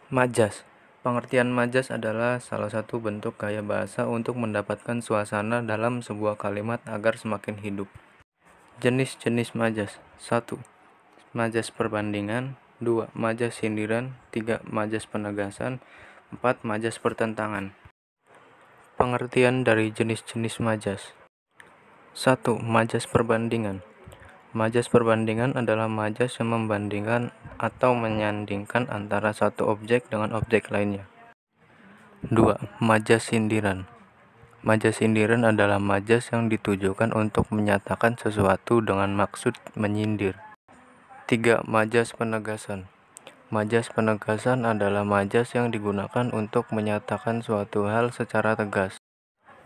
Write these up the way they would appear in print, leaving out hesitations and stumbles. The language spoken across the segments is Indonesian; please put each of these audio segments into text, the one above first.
Majas. Pengertian majas adalah salah satu bentuk gaya bahasa untuk mendapatkan suasana dalam sebuah kalimat agar semakin hidup. Jenis-jenis majas. 1. Majas perbandingan. 2. Majas sindiran. 3. Majas penegasan. 4. Majas pertentangan. Pengertian dari jenis-jenis majas. 1. Majas perbandingan. Majas perbandingan adalah majas yang membandingkan atau menyandingkan antara satu objek dengan objek lainnya. 2. Majas sindiran. Majas sindiran adalah majas yang ditujukan untuk menyatakan sesuatu dengan maksud menyindir. 3. Majas penegasan. Majas penegasan adalah majas yang digunakan untuk menyatakan suatu hal secara tegas.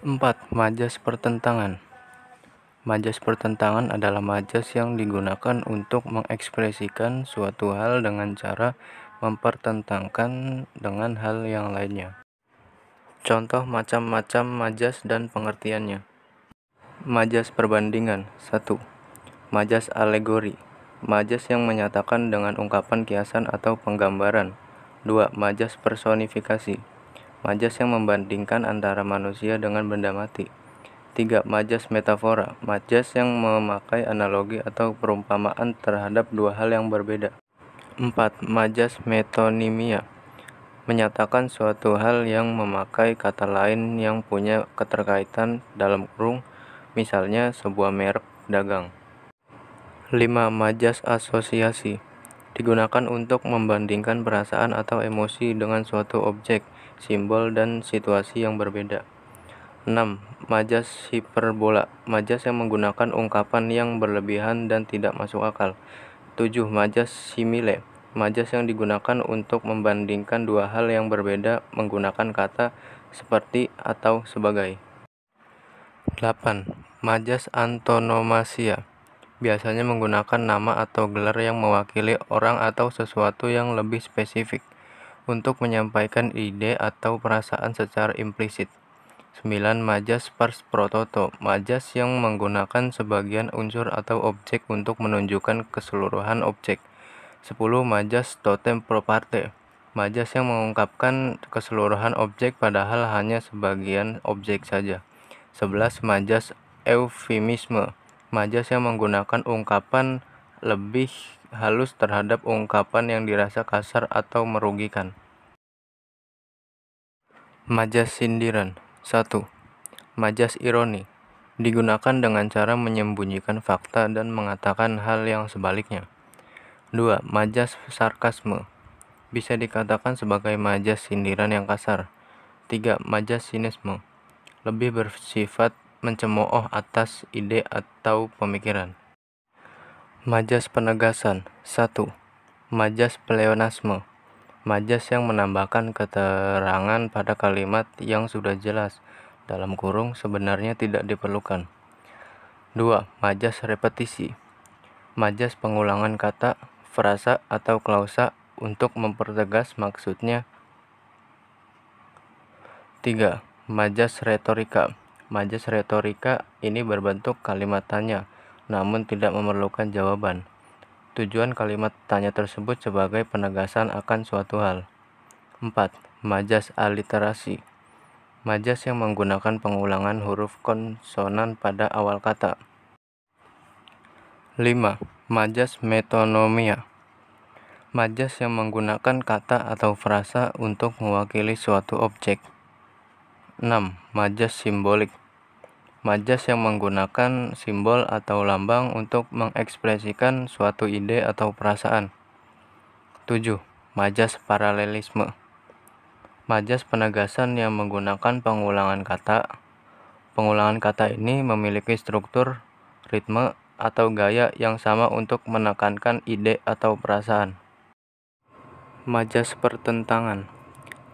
4. Majas pertentangan. Majas pertentangan adalah majas yang digunakan untuk mengekspresikan suatu hal dengan cara mempertentangkan dengan hal yang lainnya. Contoh macam-macam majas dan pengertiannya. Majas perbandingan. 1. Majas alegori. Majas yang menyatakan dengan ungkapan kiasan atau penggambaran. 2. Majas personifikasi. Majas yang membandingkan antara manusia dengan benda mati. 3. Majas metafora. Majas yang memakai analogi atau perumpamaan terhadap dua hal yang berbeda. 4. Majas metonimia. Menyatakan suatu hal yang memakai kata lain yang punya keterkaitan dalam kurung, misalnya sebuah merek dagang. 5. Majas asosiasi. Digunakan untuk membandingkan perasaan atau emosi dengan suatu objek, simbol, dan situasi yang berbeda. 6. Majas hiperbola. Majas yang menggunakan ungkapan yang berlebihan dan tidak masuk akal. 7. Majas simile. Majas yang digunakan untuk membandingkan dua hal yang berbeda menggunakan kata seperti atau sebagai. 8. Majas antonomasia. Biasanya menggunakan nama atau gelar yang mewakili orang atau sesuatu yang lebih spesifik untuk menyampaikan ide atau perasaan secara implisit. 9. Majas pars pro toto. Majas yang menggunakan sebagian unsur atau objek untuk menunjukkan keseluruhan objek. 10. Majas totem pro parte. Majas yang mengungkapkan keseluruhan objek padahal hanya sebagian objek saja. 11. Majas eufemisme. Majas yang menggunakan ungkapan lebih halus terhadap ungkapan yang dirasa kasar atau merugikan. Majas sindiran. 1. Majas ironi. Digunakan dengan cara menyembunyikan fakta dan mengatakan hal yang sebaliknya. 2. Majas sarkasme. Bisa dikatakan sebagai majas sindiran yang kasar. 3. Majas sinisme. Lebih bersifat mencemooh atas ide atau pemikiran. Majas penegasan. 1. Majas pleonasme. Majas yang menambahkan keterangan pada kalimat yang sudah jelas, dalam kurung sebenarnya tidak diperlukan. 2. Majas repetisi. Majas pengulangan kata, frasa, atau klausa untuk mempertegas maksudnya. 3. Majas retorika. Majas retorika ini berbentuk kalimat tanya, namun tidak memerlukan jawaban. Tujuan kalimat tanya tersebut sebagai penegasan akan suatu hal. 4. Majas aliterasi. Majas yang menggunakan pengulangan huruf konsonan pada awal kata. 5. Majas metonomia. Majas yang menggunakan kata atau frasa untuk mewakili suatu objek. 6. Majas simbolik. Majas yang menggunakan simbol atau lambang untuk mengekspresikan suatu ide atau perasaan. 7. Majas paralelisme. Majas penegasan yang menggunakan pengulangan kata. Pengulangan kata ini memiliki struktur, ritme, atau gaya yang sama untuk menekankan ide atau perasaan. Majas pertentangan.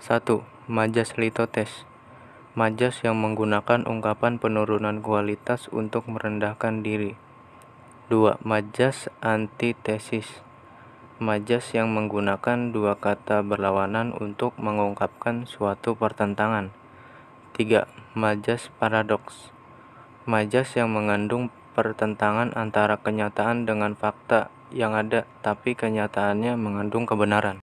1. Majas litotes. Majas yang menggunakan ungkapan penurunan kualitas untuk merendahkan diri. 2. Majas antitesis. Majas yang menggunakan dua kata berlawanan untuk mengungkapkan suatu pertentangan. 3. Majas paradoks. Majas yang mengandung pertentangan antara kenyataan dengan fakta yang ada, tapi kenyataannya mengandung kebenaran.